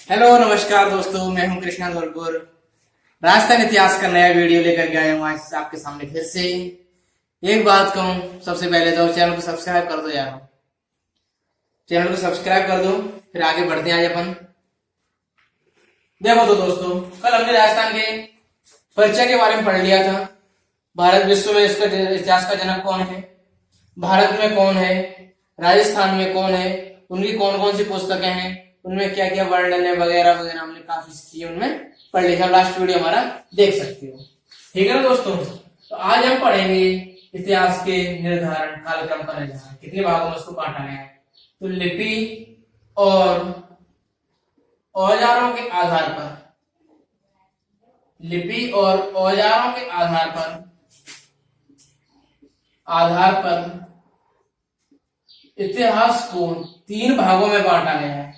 Hello नमस्कार दोस्तों, मैं हूं कृष्णा गोरखपुर। राजस्थान इतिहास का नया वीडियो लेकर के आया हूं आज आपके सामने फिर से। एक बात कहूं, सबसे पहले तो चैनल को सब्सक्राइब कर दो यार, चैनल को सब्सक्राइब कर दो, फिर आगे बढ़ते हैं आज अपन। देखो तो दोस्तों, कल हमने राजस्थान के परिचय के बारे में पढ़ लिया था। भारत विश्व में इसका इतिहास का जनक कौन है, भारत में कौन है, राजस्थान में कौन है, उनकी कौन कौन सी पुस्तकें हैं, उनमें क्या क्या वर्णन है वगैरह वगैरह हमने काफी चीजें उनमें पढ़ लिखा। लास्ट वीडियो हमारा देख सकते हो, ठीक है ना दोस्तों। तो आज हम पढ़ेंगे इतिहास के निर्धारण कालक्रम का निर्धारण, कितने भागों में उसको बांटा गया है। तो लिपि और औजारों के आधार पर, लिपि और औजारों के आधार पर इतिहास को तीन भागों में बांटा गया है।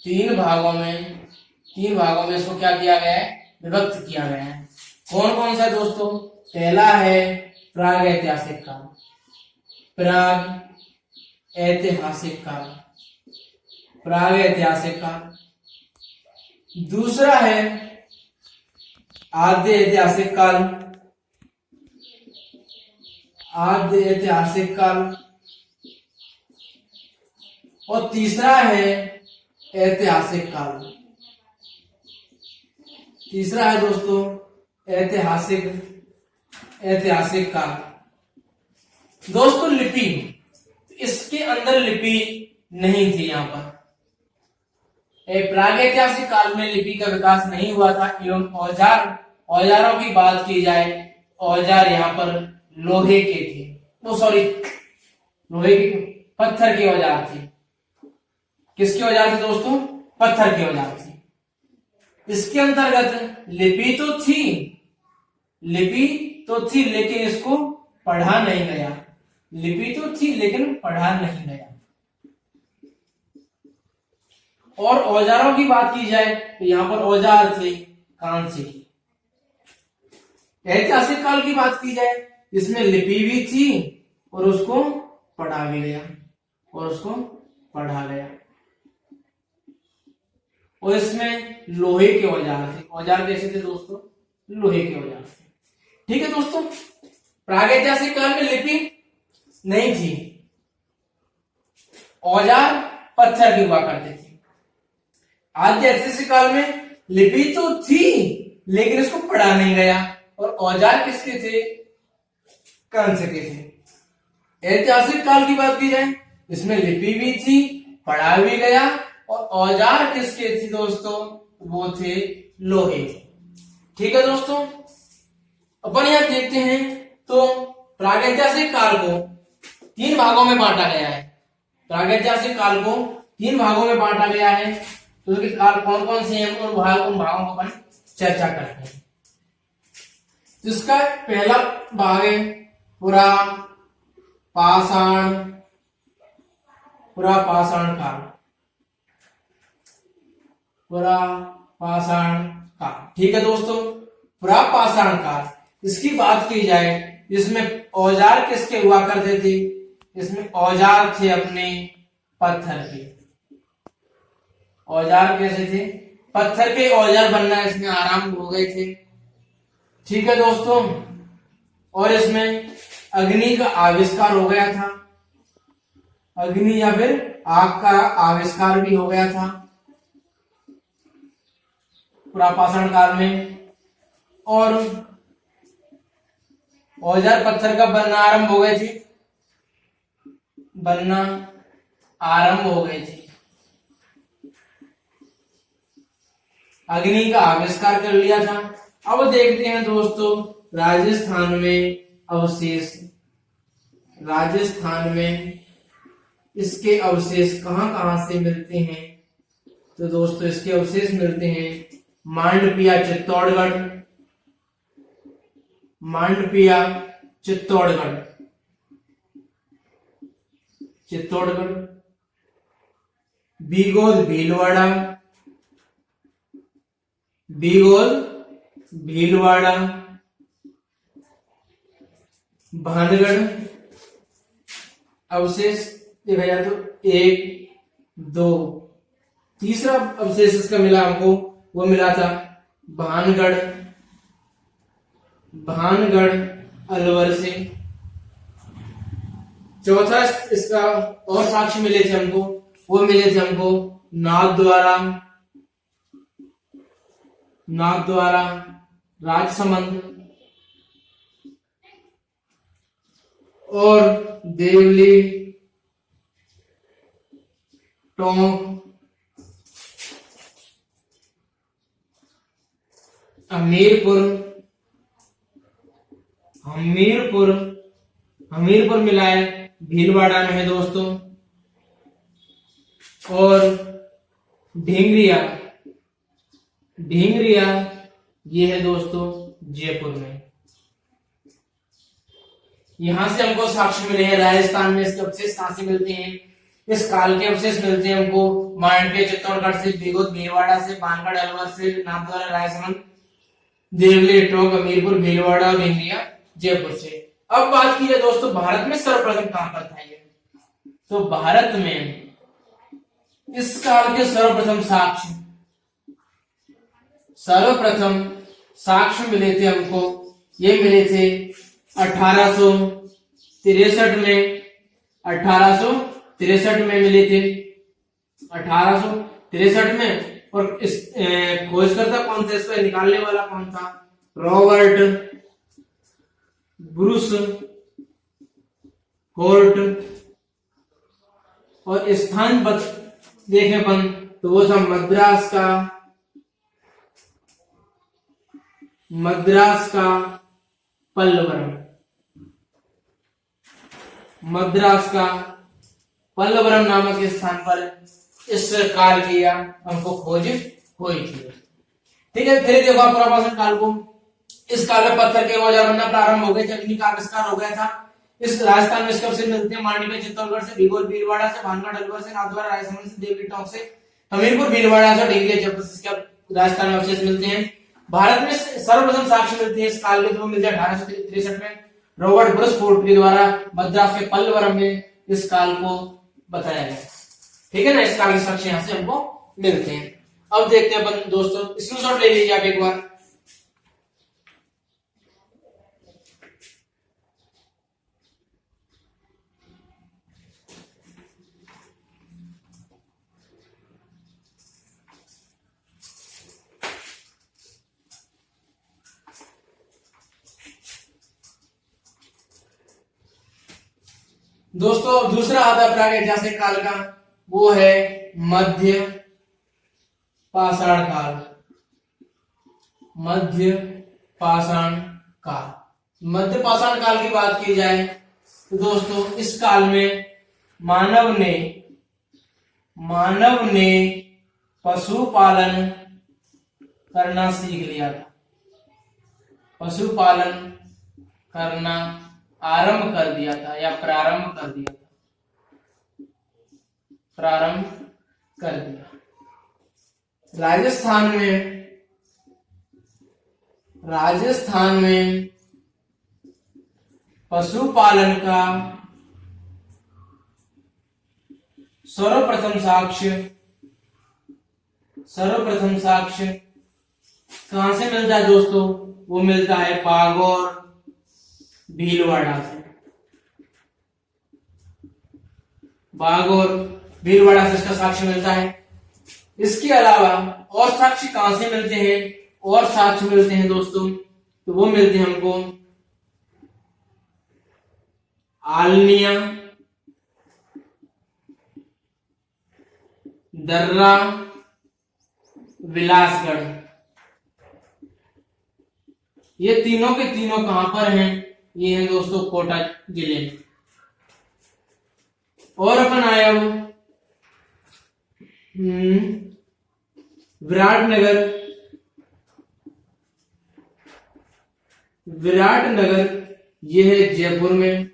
तीन भागों में इसको क्या किया गया है, विभक्त किया गया है। कौन कौन सा दोस्तों? पहला है प्राग ऐतिहासिक काल, प्राग ऐतिहासिक काल, प्राग ऐतिहासिक काल। दूसरा है आद्य ऐतिहासिक काल, आद्य ऐतिहासिक काल। और तीसरा है ऐतिहासिक काल। तीसरा है दोस्तों ऐतिहासिक काल। दोस्तों लिपि, इसके अंदर लिपि नहीं थी यहाँ पर। प्रागैतिहासिक काल में लिपि का विकास नहीं हुआ था। एवं औजारों की बात की जाए, औजार यहाँ पर लोहे के थे, लोहे के, पत्थर के औजार थे। किसके औजार थे दोस्तों? पत्थर के औजार थे। इसके अंतर्गत लिपि तो थी लेकिन इसको पढ़ा नहीं गया। लिपि तो थी लेकिन पढ़ा नहीं गया। और औजारों की बात की जाए तो यहाँ पर औजार थे कांसे के। ऐतिहासिक काल की बात की जाए, इसमें लिपि भी थी और उसको पढ़ा भी गया, और इसमें लोहे के औजार थे। औजार कैसे थे दोस्तों? लोहे के औजार थे। ठीक है दोस्तों, प्रागैतिहासिक काल में लिपि नहीं थी, औजार पत्थर के हुआ करते थे। आद्य ऐतिहासिक काल में लिपि तो थी लेकिन इसको पढ़ा नहीं गया, और औजार किसके थे? कांसे के थे। ऐतिहासिक काल की बात की जाए, इसमें लिपि भी थी, पढ़ा भी गया, और औजार किसके थे दोस्तों? वो थे लोहे। ठीक है दोस्तों, अपन यहां देखते हैं तो प्रागैतिहासिक काल को तीन भागों में बांटा गया है। प्रागैतिहासिक काल को तीन भागों में बांटा गया है। तो उसके काल कौन कौन से हैं, उन भागों को अपन चर्चा करते हैं। जिसका पहला भाग है पुरा पाषाण काल, पुरा पाषाण काल। ठीक है दोस्तों, पुरा पाषाण काल, इसकी बात की जाए, इसमें औजार किसके हुआ करते थे? इसमें औजार थे अपने पत्थर के। औजार कैसे थे? पत्थर के औजार बनना इसमें आरंभ हो गए थे। ठीक है दोस्तों, और इसमें अग्नि का आविष्कार हो गया था। अग्नि या फिर आग का आविष्कार भी हो गया था पुरापाषाण काल में। और औजार पत्थर का बनना आरंभ हो गए थे। अग्नि का आविष्कार कर लिया था। अब देखते हैं दोस्तों राजस्थान में इसके अवशेष कहां कहां से मिलते हैं। तो दोस्तों इसके अवशेष मिलते हैं मांडपिया चित्तौड़गढ़, बीगोल भीलवाड़ा, भानगढ़। अवशेष देखा जाए तो 1, 2, तीसरा अवशेष इसका मिला हमको, वो मिला था भानगढ़ अलवर से। चौथा इसका और साक्ष्य मिले थे हमको, वो मिले थे हमको नाथद्वारा राजसमंद और देवली टोंक हमीरपुर मिला है भीलवाड़ा में है दोस्तों, और ढींगरिया ये है दोस्तों जयपुर में। यहां से हमको साक्ष्य मिले हैं। राजस्थान में इसके अवशेष कहां से मिलते हैं? इस काल के अवशेष मिलते हैं हमको मांडवे चित्तौड़गढ़ से, बिगोद भीलवाड़ा से, भानगढ़ अलवर से, नाथद्वारा राजसमंद, देवली टोंक हमीरपुर भीलवाड़ा, ढींगरिया जयपुर से। अब बात की है दोस्तों भारत में सर्वप्रथम कहां पर था ये, तो भारत में इस काल के सर्वप्रथम साक्ष्य मिले थे हमको, ये मिले थे 1863 में मिले थे 1863 में। और इस खोजकर्ता कौन था, इसको निकालने वाला कौन था? Robert Bruce Hort. और स्थान देखें अपन तो वो था मद्रास का पल्लवरम नामक स्थान पर इस काल की हमको खोज हुई थी। ठीक है, फिर देखो पुरापाषाण काल को, इस काल में पत्थर के औजार बनना प्रारंभ हो गए थे, अग्नि का आविष्कार हो गया था। इस राजस्थान में इसके अवशेष मिलते हैं मांडवी चित्तौड़गढ़ से, बिगोल भीलवाड़ा से, भानगढ़ अलवर से, नाथद्वारा राजसमंद से, देवली टोंक से, हमीरपुर भीलवाड़ा से, ढींगरिया जयपुर से इसके राजस्थान में अवशेष मिलते हैं। भारत में सर्वप्रथम साक्ष्य मिलते हैं इस काल के, तो मिलते हैं 1863 में रॉबर्ट ब्रूस होर्ट के द्वारा मद्रास के पल्लवरम में इस काल को बताया गया। ठीक है ना, इस काल के साक्ष्य यहां से हमको मिलते हैं। अब देखते हैं अपन दोस्तों, स्क्रीनशॉट ले लीजिए आप एक बार। दोस्तों दूसरा आता प्रागैतिहासिक काल का, वो है मध्य पाषाण काल। मध्य पाषाण काल की बात की जाए तो दोस्तों इस काल में मानव ने पशुपालन करना सीख लिया था। पशुपालन करना प्रारंभ कर दिया था। राजस्थान में पशुपालन का सर्वप्रथम साक्ष्य कहां से मिलता है दोस्तों? वो मिलता है बागौर भीलवाड़ा से। इसका साक्ष्य मिलता है। इसके अलावा और साक्ष्य कहां से मिलते हैं? और साक्ष्य मिलते हैं दोस्तों, तो वो मिलते हैं हमको आलनिया, दर्रा, विलासगढ़। ये तीनों के तीनों कहां पर हैं? ये है दोस्तों कोटा जिले में। और अपन आया वो विराटनगर, ये है जयपुर में।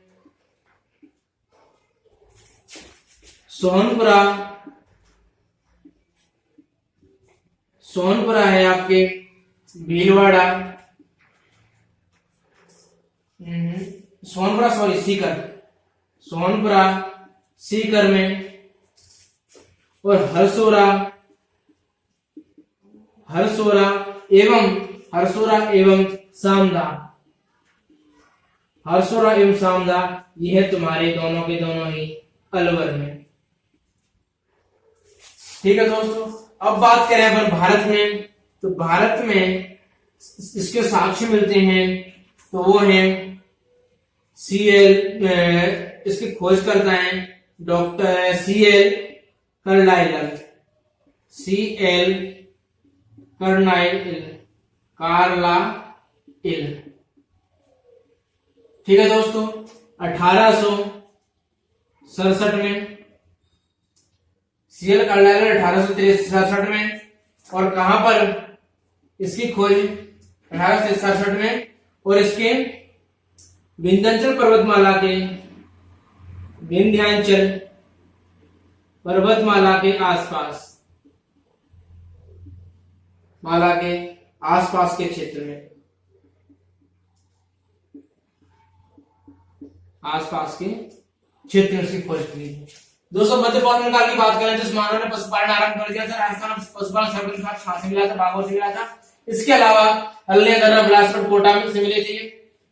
सोनपुरा है आपके भीलवाड़ा, सीकर में। और हरसोरा हरसोरा एवं सामदा, हरसोरा एवं सामदा, ये है तुम्हारे दोनों के दोनों ही अलवर में। ठीक है दोस्तों, अब बात करें अपन भारत में, तो भारत में इसके साक्ष्य मिलते हैं, तो वो हैं सीएल, इसकी खोज करता है doctor CL Carlyle, CL Carlyle. ठीक है दोस्तों, 1867 में सीएल कार्लाइल 1867 में, और कहां पर इसकी खोज 1867 में, और इसके विंध्याचल पर्वतमाला के आसपास के क्षेत्र में, इसकी खोज की। दोस्तों मध्य पौराणिक काल की बात करें तो इस मानव ने पशुपालन आरंभ कर दिया था। राजस्थान में पशुपालन सर्वप्रथम कहां से मिला था? बागोर से मिला था। इसके अलावा हल्दिया, दर्रा, बिलासपुर, कोटा से मिले थे,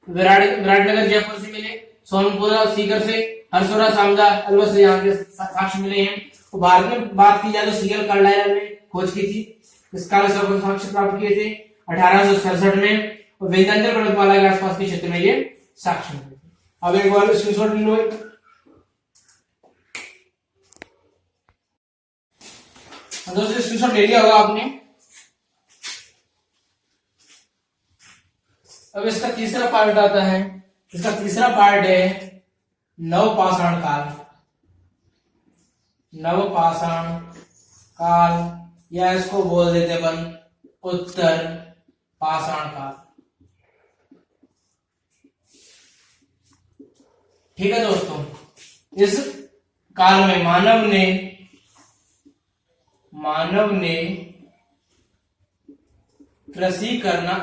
विराटनगर, जयपुर से मिले, सोनपुर और सीकर से, हरसोरा, सामदा, अलवर से यहाँ के साक्ष्य मिले हैं। तो भारत में बात की जाए तो सीएल कार्लाइल ने खोज की थी, इस काल से साक्ष्य प्राप्त किए थे 1867 में, और विंध्याचल पर्वतमाला के आसपास के क्षेत्र में ये साक्ष्य मिले थे। अब एक बार स्क्रीनशॉट ले लो। दोस्तों स्क्रीनशॉट ले लिया होगा आपने। अब इसका तीसरा पार्ट आता है, इसका तीसरा पार्ट है नवपाषाण काल, या इसको बोल देते अपन उत्तर पाषाण काल। ठीक है दोस्तों, इस काल में मानव ने कृषि करना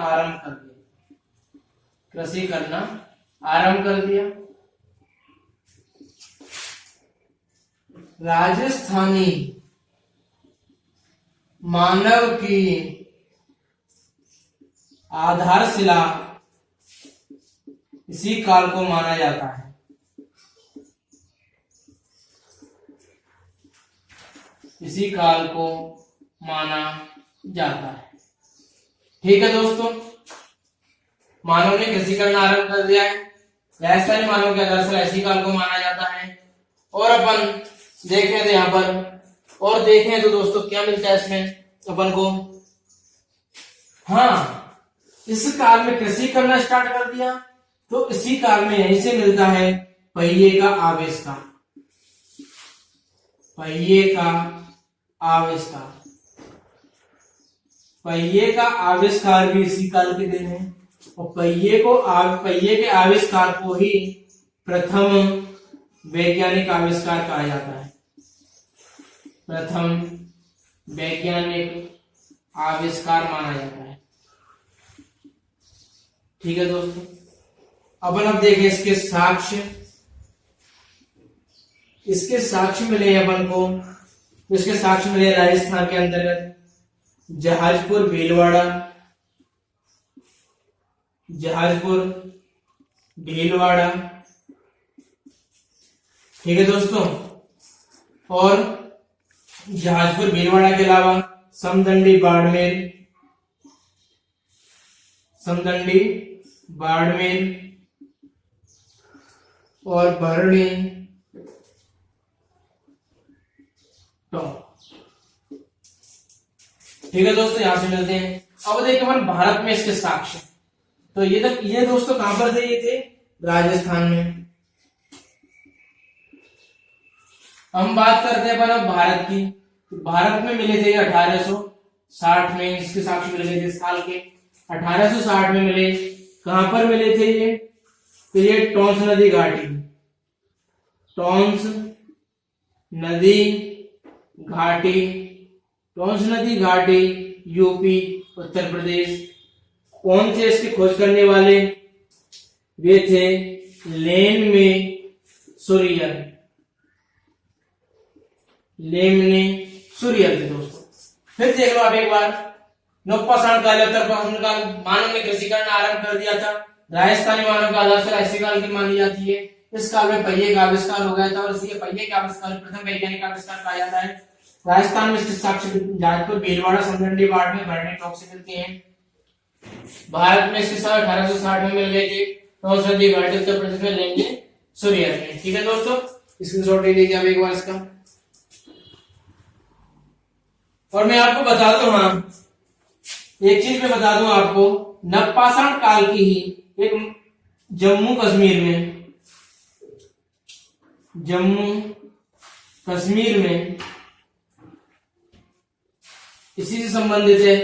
आरंभ कर दिया। राजस्थानी मानव की आधारशिला इसी काल को माना जाता है। ठीक है दोस्तों, मानव ने कृषि करना आरंभ कर दिया है। राजस्थानी मानव के आधारशिला इसी काल को माना जाता है। और अपन देखें तो यहाँ पर और देखें तो दोस्तों क्या मिलता है इसमें अपन को? हाँ, इस काल में कृषि करना स्टार्ट कर दिया, तो इसी काल में यहीं से मिलता है पहिए का आविष्कार। पहिए का आविष्कार भी इसी काल के दिन है, और पहिए के आविष्कार को ही प्रथम वैज्ञानिक आविष्कार कहा जाता है। प्रथम वैज्ञानिक आविष्कार माना जाता है। ठीक है दोस्तों, अब देखें इसके साक्ष्य मिले अपन को। इसके साक्ष्य मिले राजस्थान के अंतर्गत जहाजपुर, भीलवाड़ा। ठीक है दोस्तों, और जहाजपुर, भीलवाड़ा के अलावा समदंडी, बाड़मेर और भरणी टॉप। ठीक है दोस्तों, यहां से मिलते हैं। अब देखिए अपन भारत में इसके साक्ष्य, तो ये दोस्तों कहां पर थे? ये थे राजस्थान में। हम बात करते हैं अपन अब भारत की। भारत में मिले थे 1860 में, इसके साक्ष्य मिले थे इस साल के 1860 में मिले। कहां पर मिले थे ये? तो ये टोंस नदी घाटी, यूपी, उत्तर प्रदेश। कौन थे इसकी खोज करने वाले? वे थे लेमने सूरियल थे दोस्तों। फिर देख लो आप एक बार, नवपाषाण काल, उत्तरपाषाण काल, मानव ने कृषिकरण आरंभ कर दिया था। राजस्थानी मानव का आधारशिला इसी काल की मानी जाती है। इस काल में पहिए का आविष्कार हो गया था और इसी पहिए के आविष्कार प्रथम वैज्ञानिक आविष्कार कहा जाता है। राजस्थान में इसके साक्ष्य जाजपुर, भीलवाड़ा, समदंडी वार्ड में भरने टॉक से मिलते हैं। भारत में इसके साथ 1860 में मिल गए थे। औषधि घाटी उत्तर प्रदेश में लेंगे सूर्य में। ठीक है दोस्तों, स्क्रीनशॉट ले लीजिए आप एक बार इसका। और मैं आपको बता दूं, हाँ एक चीज मैं बता दूं आपको, नवपाषाण काल की ही एक जम्मू कश्मीर में इसी से संबंधित है।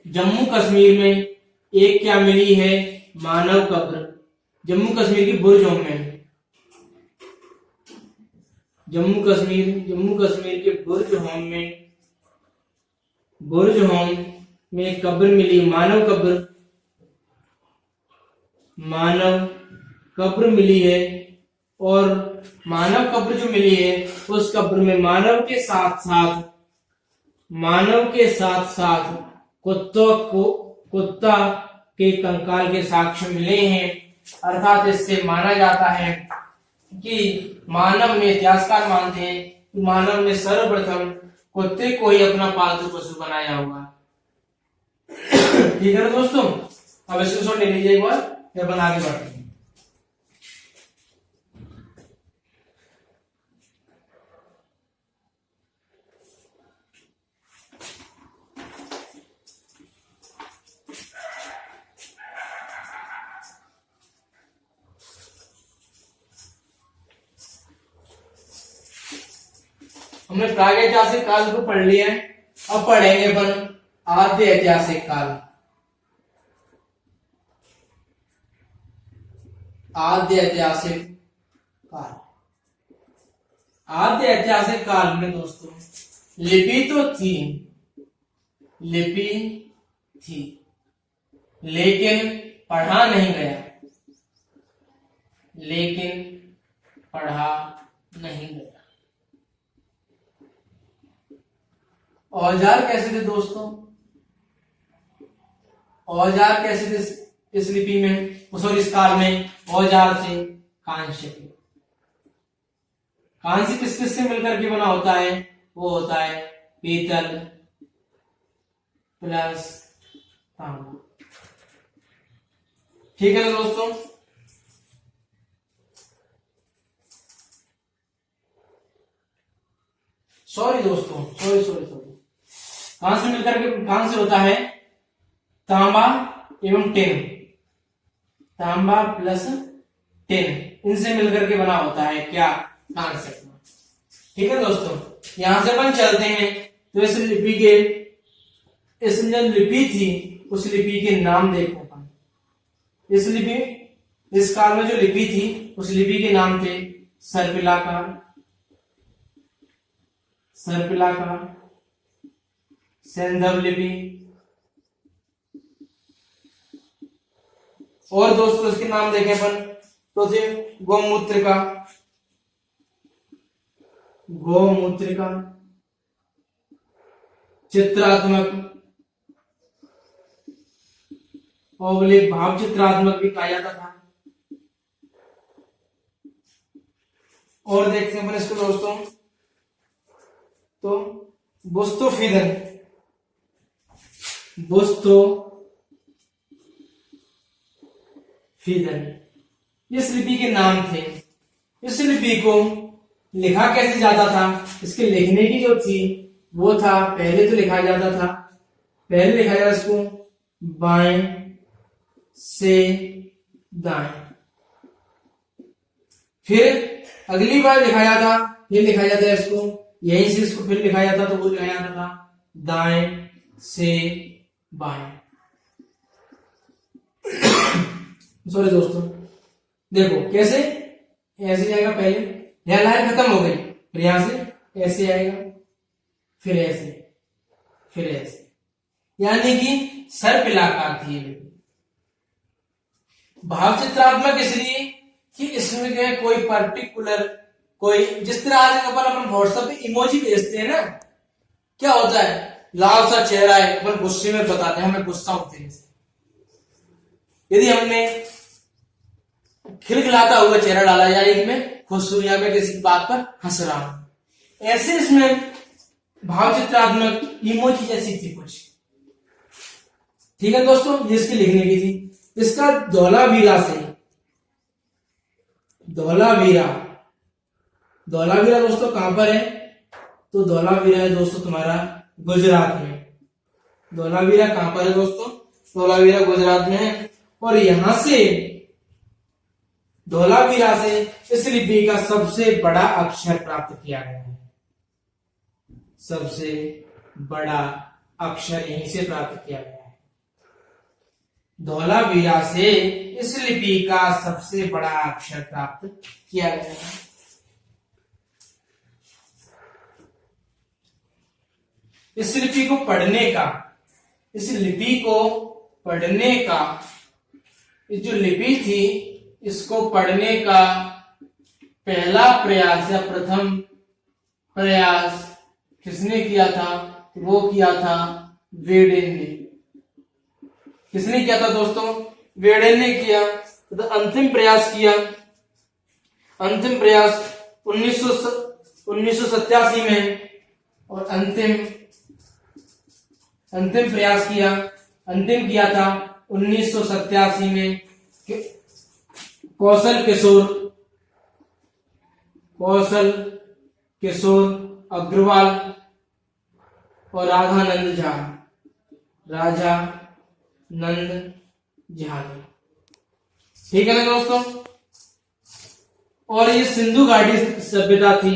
जम्मू कश्मीर में एक क्या मिली है, मानव कब्र। जम्मू कश्मीर की बुर्जोम में, जम्मू कश्मीर के बुर्जहोम में एक कब्र मिली, मानव कब्र मिली है। और मानव कब्र जो मिली है, उस कब्र में मानव के साथ साथ कुत्ता के कंकाल के साक्ष्य मिले हैं। अर्थात इससे माना जाता है कि मानव ने, इतिहासकार मानते हैं कि मानव ने सर्वप्रथम कुत्ते को ही अपना पालतू पशु बनाया होगा। ठीक है ना दोस्तों, अब स्क्रीनशॉट ले लीजिए एक बार, फिर अपन आगे बढ़ते हैं। हमने प्रागैतिहासिक काल को पढ़ लिया है। अब पढ़ेंगे अपन आद्य ऐतिहासिक काल। आद्य ऐतिहासिक काल में दोस्तों लिपि थी लेकिन पढ़ा नहीं गया। औजार कैसे थे दोस्तों? औजार कैसे थे इस लिपि में, सॉरी इस काल में? औजार थे कांस्य के। कांस्य किस किस से मिलकर के बना होता है? वो होता है पीतल प्लस तांबा। ठीक है ना दोस्तों? सॉरी दोस्तों, सॉरी कहां से मिलकर के, कहां से होता है? तांबा एवं टिन, तांबा प्लस टिन, इनसे मिलकर के बना होता है क्या? कांस्य। ठीक है दोस्तों, यहां से अपन चलते हैं तो इस लिपि के, इस जो लिपि थी उस लिपि के नाम देखो अपन। इस काल में जो लिपि थी उस लिपि के नाम थे सर्पिलाकार, सैंधव लिपि, और दोस्तों इसके नाम देखें अपन तो थे गोमूत्रिका, चित्रात्मक, भाव चित्रात्मक भी कहा जाता था। और देखते हैं अपन इसको दोस्तों तो बुस्तोफिदन, इस लिपि के नाम थे। इस लिपि को लिखा कैसे जाता था? इसके लिखने की जो थी वो था, पहले तो लिखा जाता था, पहले लिखा जाता इसको बाएं से दाएं, फिर अगली बार लिखा जाता, फिर लिखा जाता है इसको यहीं से, इसको फिर लिखा जाता तो वो लिखा जाता था दाएं से बाएं। सॉरी दोस्तों, देखो कैसे, ऐसे जाएगा, पहले यह लाइन खत्म हो गई, फिर यहां से ऐसे आएगा, फिर ऐसे, फिर ऐसे, यानी कि सर्पिलाकार थी ये। भाव चित्रात्मक इसलिए कि इसमें जो है कोई पर्टिकुलर, कोई जिस तरह आज अपन व्हाट्सएप पे इमोजी भेजते हैं ना, क्या होता है लाल सा चेहरा है, अपन गुस्से में बताते हैं हमें गुस्सा होते हैं। यदि हमने खिलखिलाता हुआ चेहरा डाला या इसमें खुश हूं या मैं किसी बात पर हंस रहा हूं, ऐसे इसमें भाव चित्रात्मक इमोजी जैसी थी कुछ। ठीक है दोस्तों, ये इसकी लिखने की थी। इसका धौलावीरा से, धौलावीरा दोस्तों कहां पर है? तो धौलावीरा है दोस्तों तुम्हारा गुजरात में। धौलावीरा कहां पर है दोस्तों? धौलावीरा गुजरात में है। और यहां से धौलावीरा से इस लिपि का सबसे बड़ा अक्षर प्राप्त किया गया है। सबसे बड़ा अक्षर यहीं से प्राप्त किया गया है। धौलावीरा से इस लिपि का सबसे बड़ा अक्षर प्राप्त किया गया है। इस लिपि को पढ़ने का, इस लिपि को पढ़ने का, इस जो लिपि थी इसको पढ़ने का पहला प्रयास या प्रथम प्रयास किसने किया था? वो किया था वेडेन ने। किसने किया था दोस्तों? वेडेन ने किया। तो अंतिम प्रयास किया, अंतिम प्रयास 1987 में, और अंतिम प्रयास किया, अंतिम किया था 1987 में कौशल किशोर अग्रवाल और राधानंद झा ने। ठीक है ना दोस्तों? और ये सिंधु घाटी सभ्यता थी।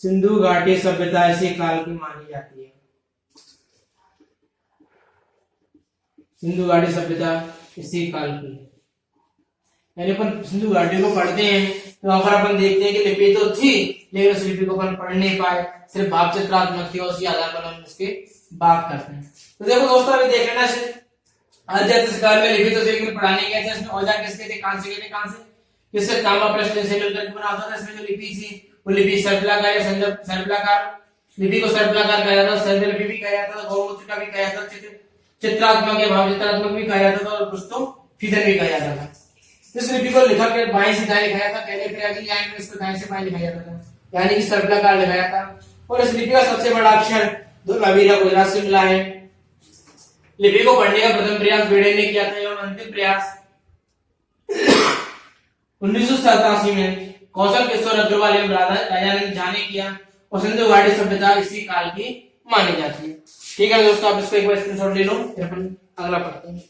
सिंधु घाटी सभ्यता इसी काल की मानी जाती है। सिंधु घाटी सभ्यता इसी काल की है। यानी अपन सिंधु घाटी को पढ़ते हैं तो वहां पर अपन देखते हैं कि लिपि तो थी, लेकिन उस लिपि को अपन पढ़ नहीं पाए, सिर्फ भाव चित्रात्मक थी, और उसी आधार पर हम इसके बात करते हैं। तो देखो दोस्तों, अभी देख लेना से आद्य काल में लिपि तो देखिए पढ़ाने गए थे। इसमें औजार किसके थे? कांसे के थे। कांसे किससे? तांबा प्रश्न से मिलकर बना होता था। इसमें जो लिपि थी वो लिपि सर्पिलाकार या सर्पिलाकार, लिपि को सर्पिलाकार कहा जाता था, सर्पिल लिपि भी कहा जाता था, गौमूत्र का भी कहा जाता था, चित्रात्मक या भाव चित्रात्मक भी कहा जाता था, और कुछ तो फीदर भी कहा जाता था। इस लिपि को लिखा के बाएं से दाएं लिखाया था। पहले प्रयाग लाइन में इसको दाएं से बाएं लिखाया जाता था, यानी कि सर्पिलाकार लिखाया था। और इस लिपि का सबसे बड़ा अक्षर धौलावीरा गुजरात से मिला है। लिपि को पढ़ने का प्रथम प्रयास वेडेन ने किया था, एवं अंतिम प्रयास 1987 में कौशल किशोर अग्रवाल एवं राधानंद झा ने किया। और सिंधु घाटी सभ्यता इसी काल की मानी जाती है। ठीक है दोस्तों, आप इसको एक बार स्क्रीनशॉट ले लो, फिर अपन अगला पढ़ते हैं।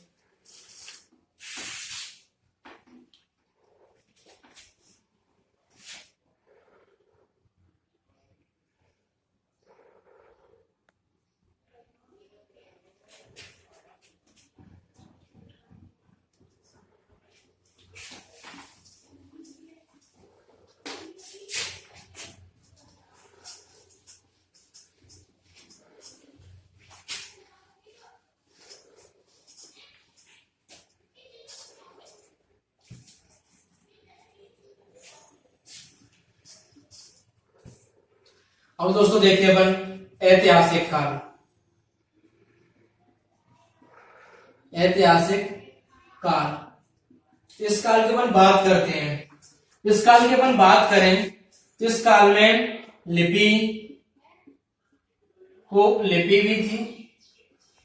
अब दोस्तों देखते हैं अपन ऐतिहासिक काल। ऐतिहासिक काल, इस काल की अपन बात करते हैं। इस काल की अपन बात करें तो इस काल में लिपि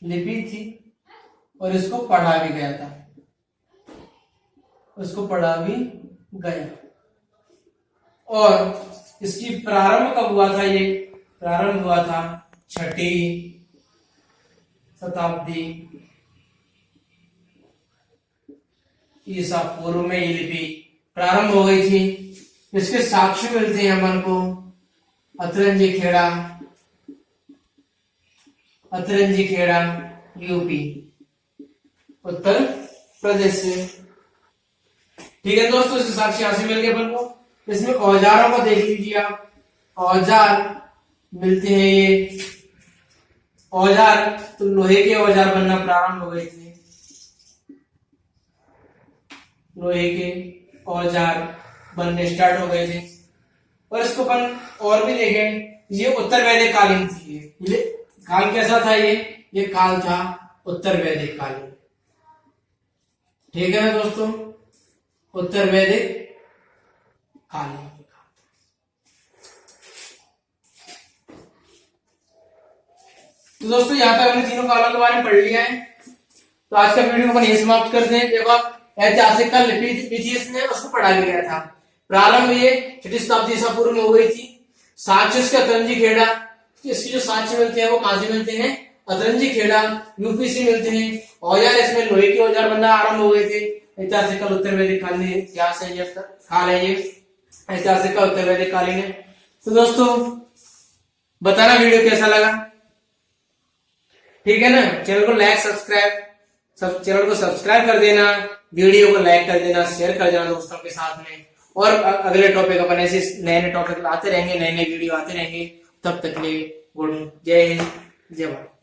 भी थी और इसको पढ़ा भी गया था, इसको पढ़ा भी गया। और इसकी प्रारंभ कब हुआ था? ये प्रारंभ हुआ था 6ठी शताब्दी ईसा पूर्व में ये लिपि प्रारंभ हो गई थी। इसके साक्ष्य मिलते हैं अपन को अतरंजी खेड़ा यूपी उत्तर प्रदेश से। ठीक है दोस्तों, इसके साक्ष्य यहां से मिल गए अपन को। इसमें औजारों को देख लीजिए आप, औजार मिलते हैं। ये औजार तो लोहे के औजार बनना प्रारंभ हो गए थे, लोहे के औजार बनने स्टार्ट हो गए थे। और इसको अपन और भी देखें, ये उत्तर वैदिक कालीन थी। ये काल कैसा था ये काल था उत्तर वैदिक काल। ठीक है ना दोस्तों, उत्तर वैदिक काल। तो दोस्तों यहाँ तक हमने तीनों कालों के बारे में पढ़ लिया है। तो आज का वीडियो अपन यही समाप्त करते हैं। देखो ऐतिहासिक काल लिपि इतिहास ने उसको पढ़ा भी गया था। प्रारंभ ये 6वीं शताब्दी ईसा पूर्व में हो गई थी। साक्ष्य का अतरंजी खेड़ा, इसके जो साक्ष्य मिलते हैं वो कहां से मिलते हैं? अतरंजी खेड़ा यूपी से मिलते हैं। औजार इसमें लोहे के औजार बनना आरंभ हो गए थे। ऐतिहासिक काल उत्तर वैदिक काल में इतिहास है, ये काल है ये ऐतिहासिक काल उत्तर वैदिक कालीन है। तो दोस्तों बताना वीडियो कैसा लगा, ठीक है ना। चैनल को सब्सक्राइब कर देना, वीडियो को लाइक कर देना, शेयर कर देना दोस्तों के साथ में। और अगले टॉपिक अपन ऐसे नए टॉपिक आते रहेंगे, नए वीडियो आते रहेंगे। तब तक के लिए गुड, जय हिंद, जय भारत।